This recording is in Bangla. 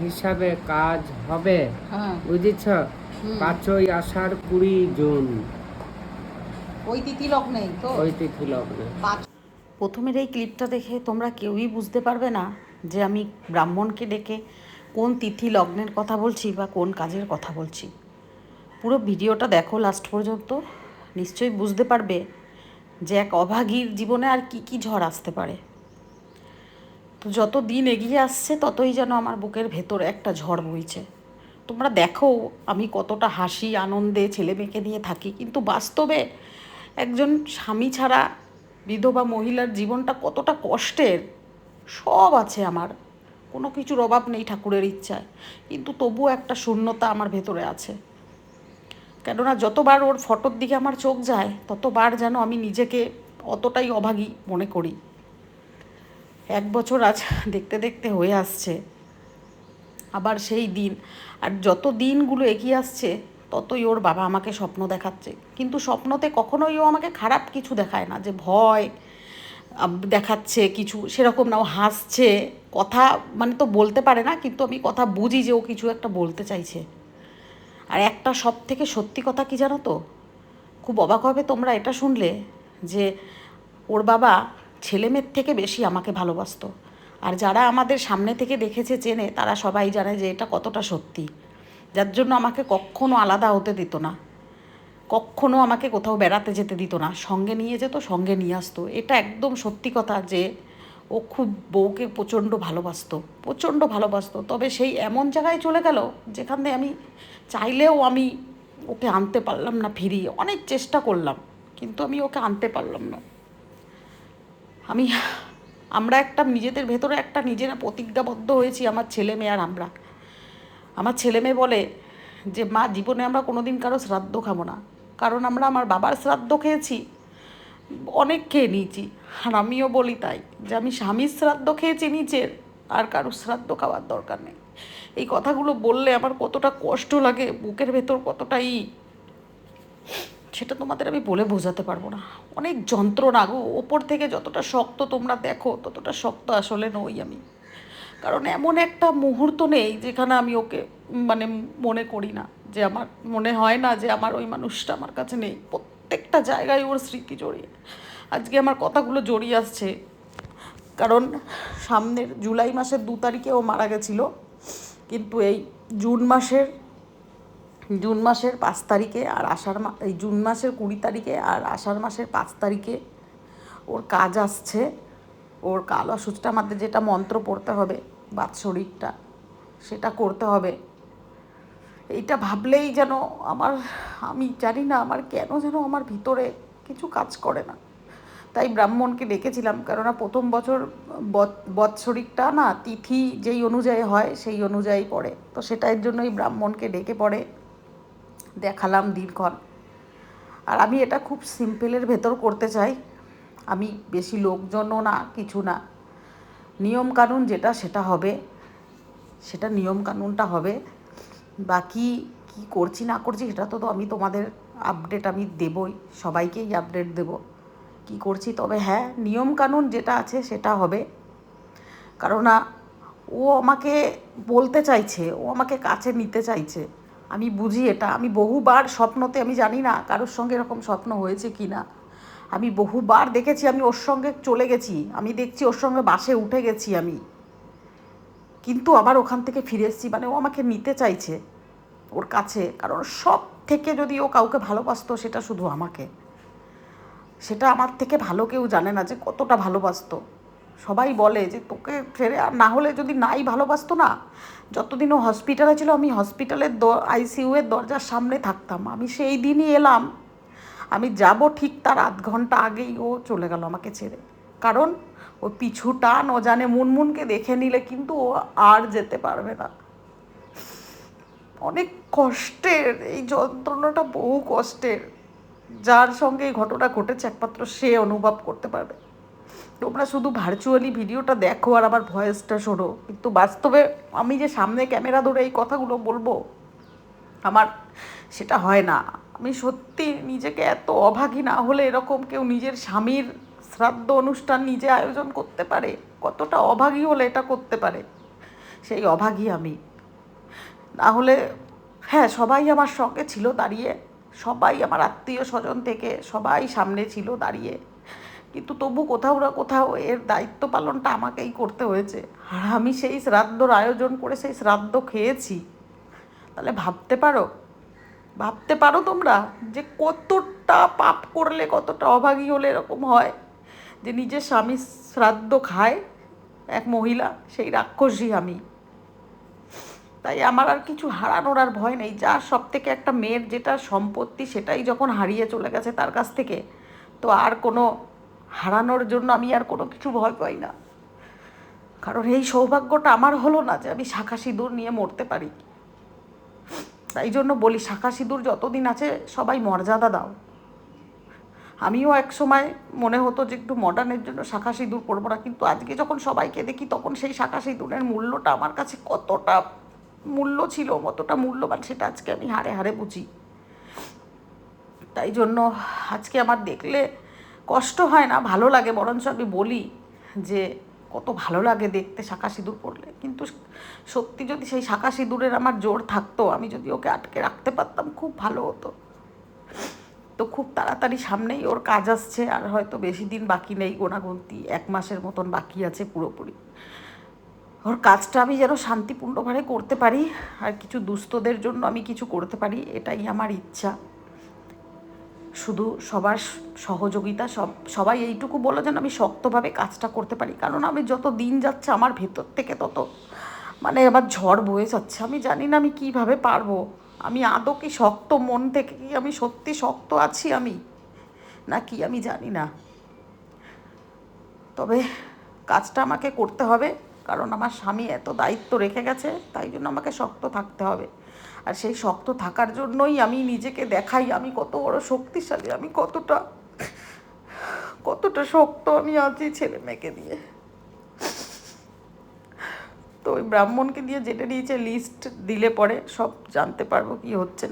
হিসাবে কাজ হবে, বুঝেছ? 5ই আষাঢ় 20 জুন ওই তিথি লগ্নেই তো, ওই তিথি লগ্নে। প্রথমের এই ক্লিপটা দেখে তোমরা কেউই বুঝতে পারবে না যে আমি ব্রাহ্মণকে ডেকে কোন তিথি লগ্নের কথা বলছি বা কোন কাজের কথা বলছি। পুরো ভিডিওটা দেখো লাস্ট পর্যন্ত, নিশ্চয়ই বুঝতে পারবে যে এক অভাগীর জীবনে আর কি কি ঝড় আসতে পারে। তো যত দিন এগিয়ে আসছে ততই যেন আমার বুকের ভেতরে একটা ঝড় বইছে। তোমরা দেখো আমি কতটা হাসি আনন্দে ছেলে মেয়েকে নিয়ে থাকি, কিন্তু বাস্তবে একজন স্বামী ছাড়া বিধবা মহিলার জীবনটা কতটা কষ্টের। সব আছে আমার, কোনো কিছুর অভাব নেই ঠাকুরের ইচ্ছায়, কিন্তু তবুও একটা শূন্যতা আমার ভেতরে আছে। কেননা যতবার ওর ফটোর দিকে আমার চোখ যায় ততবার যেন আমি নিজেকে অতটাই অভাগী মনে করি। 1 বছর আজ দেখতে দেখতে হয়ে আসছে আবার সেই দিন, আর যত দিনগুলো এগিয়ে আসছে ততই ওর বাবা আমাকে স্বপ্ন দেখাচ্ছে, কিন্তু স্বপ্নতে কখনোই ও আমাকে খারাপ কিছু দেখায় না, যে ভয় দেখাচ্ছে কিছু সেরকম না। ও হাসছে, কথা মানে তো বলতে পারে না, কিন্তু আমি কথা বুঝি যে ও কিছু একটা বলতে চাইছে। আর একটা সব থেকে সত্যি কথা কি জানো তো, খুব অবাক হবে তোমরা এটা শুনলে, যে ওর বাবা ছেলেমেয়ের থেকে বেশি আমাকে ভালোবাসতো। আর যারা আমাদের সামনে থেকে দেখেছে চেনে তারা সবাই জানে যে এটা কতটা সত্যি। যার জন্য আমাকে কখনো আলাদা হতে দিত না, কখনো আমাকে কোথাও বেড়াতে যেতে দিত না, সঙ্গে নিয়ে যেত, সঙ্গে নিয়ে আসতো। এটা একদম সত্যি কথা যে ও খুব বউকে প্রচণ্ড ভালোবাসতো, প্রচণ্ড ভালোবাসতো। তবে সেই এমন জায়গায় চলে গেল যেখানে আমি চাইলেও আমি ওকে আনতে পারলাম না ফিরিয়ে। অনেক চেষ্টা করলাম কিন্তু আমি ওকে আনতে পারলাম না। আমরা একটা নিজেদের ভেতরে একটা নিজেরা প্রতিজ্ঞাবদ্ধ হয়েছি, আমার ছেলে মেয়ে আর আমরা। আমার ছেলে মেয়ে বলে যে মা, জীবনে আমরা কোনো দিন কারো শ্রাদ্ধ খাবো না, কারণ আমরা আমার বাবার শ্রাদ্ধ খেয়েছি, অনেক খেয়ে নিয়েছি। আর আমিও বলি তাই, যে আমি স্বামীর শ্রাদ্ধ খেয়েছি নিচের, আর কারো শ্রাদ্ধ খাওয়ার দরকার নেই। এই কথাগুলো বললে আমার কতটা কষ্ট লাগে, বুকের ভেতর কতটাই, সেটা তোমাদের আমি বলে বোঝাতে পারবো না। অনেক যন্ত্রণা গো। ওপর থেকে যতটা শক্ত তোমরা দেখো ততটা শক্ত আসলে নই আমি। কারণ এমন একটা মুহূর্ত নেই যেখানে আমি ওকে মানে মনে করি না, যে আমার মনে হয় না যে আমার ওই মানুষটা আমার কাছে নেই। প্রত্যেকটা জায়গায় ওর স্মৃতি জড়িয়ে, আজকে আমার কথাগুলো জড়িয়ে আসছে কারণ সামনের জুলাই মাসের 2 তারিখে ও মারা গেছিলো, কিন্তু এই জুন মাসের 5 তারিখে আর এই জুন মাসের 20 তারিখে আর আষাঢ় মাসের 5 তারিখে ওর কাজ আসছে। ওর কালো সূচটার মধ্যে যেটা মন্ত্র পড়তে হবে, বাৎসরিকটা, সেটা করতে হবে। এইটা ভাবলেই যেন আমি জানি না আমার কেন যেন আমার ভিতরে কিছু কাজ করে না। তাই ব্রাহ্মণকে ডেকেছিলাম, কেননা প্রথম বছর বৎসরিকটা না তিথি যেই অনুযায়ী হয় সেই অনুযায়ী পড়ে, তো সেটার জন্যই ব্রাহ্মণকে ডেকে পড়ে দেখালাম দিনক্ষণ। আর আমি এটা খুব সিম্পলের ভেতর করতে চাই, আমি বেশি লোকজনও না, কিছু না, নিয়মকানুন যেটা সেটা হবে, সেটা নিয়মকানুনটা হবে। বাকি কি করছি না করছি সেটা তো আমি তোমাদের আপডেট আমি দেবই, সবাইকেই আপডেট দেব কি করছি। তবে হ্যাঁ, নিয়মকানুন যেটা আছে সেটা হবে। কারণ ও আমাকে বলতে চাইছে, ও আমাকে কাছে নিতে চাইছে, আমি বুঝি এটা। আমি বহুবার স্বপ্নতে, আমি জানি না কারোর সঙ্গে এরকম স্বপ্ন হয়েছে কি না, আমি বহুবার দেখেছি আমি ওর সঙ্গে চলে গেছি, আমি দেখছি ওর সঙ্গে বাসে উঠে গেছি আমি, কিন্তু আবার ওখান থেকে ফিরে এসেছি। মানে ও আমাকে নিতে চাইছে ওর কাছে, কারণ সব থেকে যদি ও কাউকে ভালোবাসতো সেটা শুধু আমাকে। সেটা আমার থেকে ভালো কেউ জানে না যে কতটা ভালোবাসতো। সবাই বলে যে তোকে ছেড়ে আর না হলে যদি নাই ভালোবাসতো না, যতদিন ও হসপিটালে ছিল আমি হসপিটালের আইসিইউয়ের দরজার সামনে থাকতাম। আমি সেই দিনই এলাম, আমি যাব ঠিক তার 8 ঘন্টা আগেই ও চলে গেল আমাকে ছেড়ে। কারণ ও পিছু টান, ও জানে মুনমুনকে দেখে নিলে কিন্তু ও আর যেতে পারবে না। অনেক কষ্টের এই যন্ত্রণাটা, বহু কষ্টের। যার সঙ্গে এই ঘটনা ঘটেছে একমাত্র সে অনুভব করতে পারবে। তোমরা শুধু ভার্চুয়ালি ভিডিওটা দেখো আর আমার ভয়েসটা শোনো, কিন্তু বাস্তবে আমি যে সামনে ক্যামেরা ধরে এই কথাগুলো বলবো আমার সেটা হয় না। আমি সত্যি নিজেকে এত অভাগী না হলে এরকম কেউ নিজের স্বামীর শ্রাদ্ধ অনুষ্ঠান নিজে আয়োজন করতে পারে? কতটা অভাগী হলে এটা করতে পারে? সেই অভাগী আমি। না হলে হ্যাঁ, সবাই আমার সঙ্গে ছিল দাঁড়িয়ে, সবাই আমার আত্মীয় স্বজন থেকে সবাই সামনে ছিল দাঁড়িয়ে, কিন্তু তবু কোথাও না কোথাও এর দায়িত্ব পালনটা আমাকেই করতে হয়েছে। আর আমি সেই শ্রাদ্ধর আয়োজন করে সেই শ্রাদ্ধ খেয়েছি। তাহলে ভাবতে পারো তোমরা যে কতটা পাপ করলে, কতটা অভাগী হলে এরকম হয় যে নিজের স্বামী শ্রাদ্ধ খায় এক মহিলা, সেই রাক্ষসী আমি। তাই আমার আর কিছু হারানোর আর ভয় নেই। যা সব থেকে একটা মেয়ের যেটা সম্পত্তি সেটাই যখন হারিয়ে চলে গেছে তার কাছ থেকে, তো আর কোনো হারানোর জন্য আমি আর কোনো কিছু ভয় পাই না। কারণ এই সৌভাগ্যটা আমার হলো না যে আমি শাঁখা সিঁদুর নিয়ে মরতে পারি। তাই জন্য বলি, শাঁখা সিঁদুর যতদিন আছে সবাই মর্যাদা দাও। আমিও এক সময় মনে হতো যে একটু মডার্নের জন্য শাঁখা সিঁদুর পরবো না, কিন্তু আজকে যখন সবাইকে দেখি তখন সেই শাঁখা সিঁদুরের মূল্যটা আমার কাছে কতটা মূল্য ছিল, কতটা মূল্যবান, সেটা আজকে আমি হাড়ে হাড়ে বুঝি। তাই জন্য আজকে আমার দেখলে কষ্ট হয় না, ভালো লাগে। বরঞ্চ আমি বলি যে কত ভালো লাগে দেখতে শাঁখা সিঁদুর পরলে। কিন্তু সত্যি যদি সেই শাঁখা সিঁদুরের আমার জোর থাকতো, আমি যদি ওকে আটকে রাখতে পারতাম, খুব ভালো হতো। তো খুব তাড়াতাড়ি সামনেই ওর কাজ আসছে, আর হয়তো বেশি দিন বাকি নেই, গোনাগুনতি 1 মাসের মতন বাকি আছে পুরোপুরি। ওর কাজটা আমি যেন শান্তিপূর্ণভাবে করতে পারি, আর কিছু দুস্থদের জন্য আমি কিছু করতে পারি, এটাই আমার ইচ্ছা। শুধু সবার সহযোগিতা, সবাই এইটুকু বলো যেন আমি শক্তভাবে কাজটা করতে পারি। কারণ আমি যত দিন যাচ্ছে আমার ভেতর থেকে তত মানে আবার ঝড় বয়ে যাচ্ছে। আমি জানি না আমি কিভাবে পারবো। আমি আদৌ কি শক্ত, মন থেকে কি আমি সত্যি শক্ত আছি আমি, নাকি আমি জানি না। তবে কাজটা আমাকে করতে হবে, কারণ আমার স্বামী এত দায়িত্ব রেখে গেছে, তাই জন্য আমাকে শক্ত থাকতে হবে। আর সেই শক্ত থাকার জন্যই আমি নিজেকে দেখাই আমি কত বড় শক্তিশালী, আমি কতটা শক্ত আমি আছি ছেলে মেয়েকে দিয়ে। তো ওই ব্রাহ্মণকে দিয়ে যেটা নিয়েছে লিস্ট দিলে পরে সব জানতে পারবো কি হচ্ছে না।